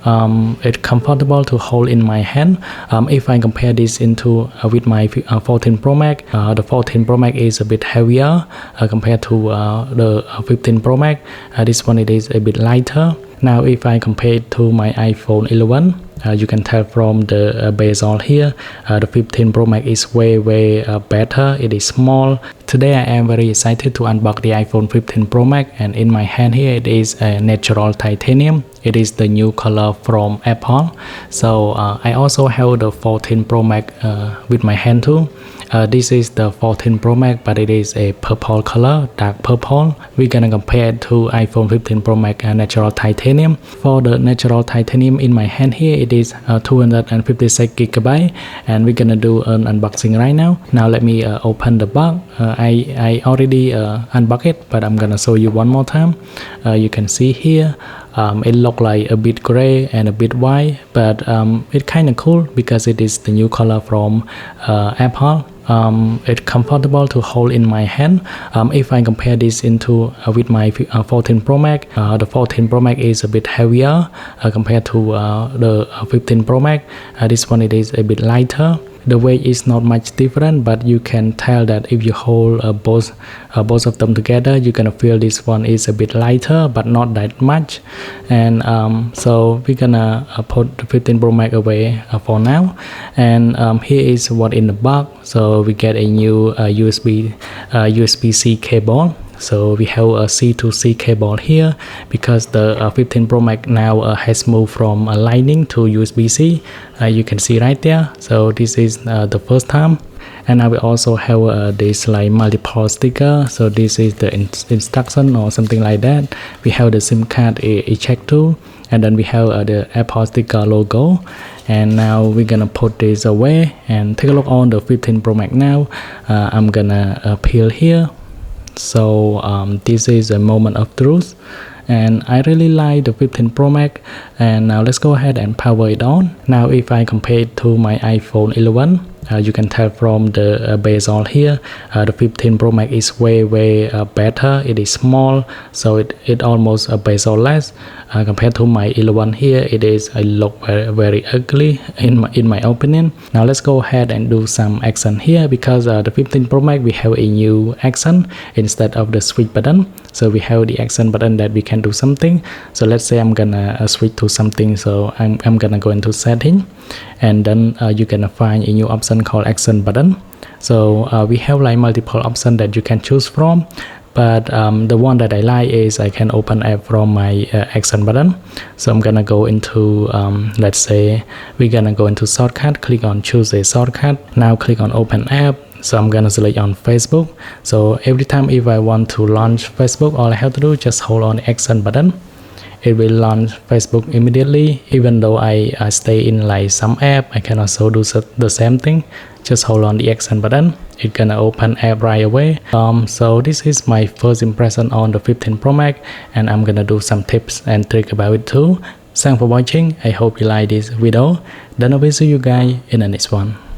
it's comfortable to hold in my hand. If I compare this into with my 14 Pro Max, the 14 Pro Max is a bit heavier compared to the 15 Pro Max. This one it is a bit lighter. Now if I compare it to my iPhone 11, you can tell from the bezel here, the 15 Pro Max is way better. It is small. Today I am very excited to unbox the iPhone 15 Pro Max, and in my hand here it is a natural titanium. It is the new color from Apple. So I also have the 14 Pro Max with my hand too. This is the 14 Pro Max, but it is a purple color, dark purple. We're gonna compare it to iPhone 15 Pro Max natural titanium. For the natural titanium in my hand here, it is 256 GB, and we're gonna do an unboxing right now. Now let me open the box. I already unboxed it, but I'm gonna show you one more time. You can see here. It looks like a bit gray and a bit white, but it's kind of cool because it is the new color from Apple. It's comfortable to hold in my hand. If I compare this into with my 14 Pro Max, the 14 Pro Max is a bit heavier compared to the 15 Pro Max. This one it is a bit lighter. The weight is not much different, but you can tell that if you hold both of them together, you're gonna feel this one is a bit lighter, but not that much. And so we're gonna put the 15 Pro Max away for now. And here is what in the box. So we get a new USB-C cable. So we have a C to C cable here because the 15 Pro Max now has moved from Lightning to USB-C. You can see right there. So this is the first time. And now we also have this like multiple sticker. So this is the instruction or something like that. We have the SIM card eject tool, and then we have the Apple sticker logo. And now we're gonna put this away and take a look on the 15 Pro Max now. I'm gonna peel here. So this is a moment of truth, and I really like the 15 Pro Max. And now let's go ahead and power it on. Now if I compare it to my iPhone 11, you can tell from the bezel here, the 15 Pro Max is way better. It is small, so it almost bezel-less compared to my 11 here. It is look very ugly in my opinion. Now let's go ahead and do some action here because the 15 Pro Max we have a new action instead of the switch button. So we have the action button that we can do something. So let's say I'm gonna switch to something. So I'm gonna go into setting, and then you're gonna find a new option called action button. So we have like multiple options that you can choose from, but the one that I like is I can open app from my action button. So I'm gonna go into let's say we're gonna go into shortcut, click on choose a shortcut. Now click on open app. So I'm gonna select on Facebook. So every time if I want to launch Facebook, all I have to do is just hold on the action button. It will launch Facebook immediately. Even though I stay in like some app, I can also do the same thing. Just hold on the action button. It's gonna open app right away. So this is my first impression on the 15 Pro Max, and I'm gonna do some tips and tricks about it too. Thanks for watching. I hope you like this video. Then I will see you guys in the next one.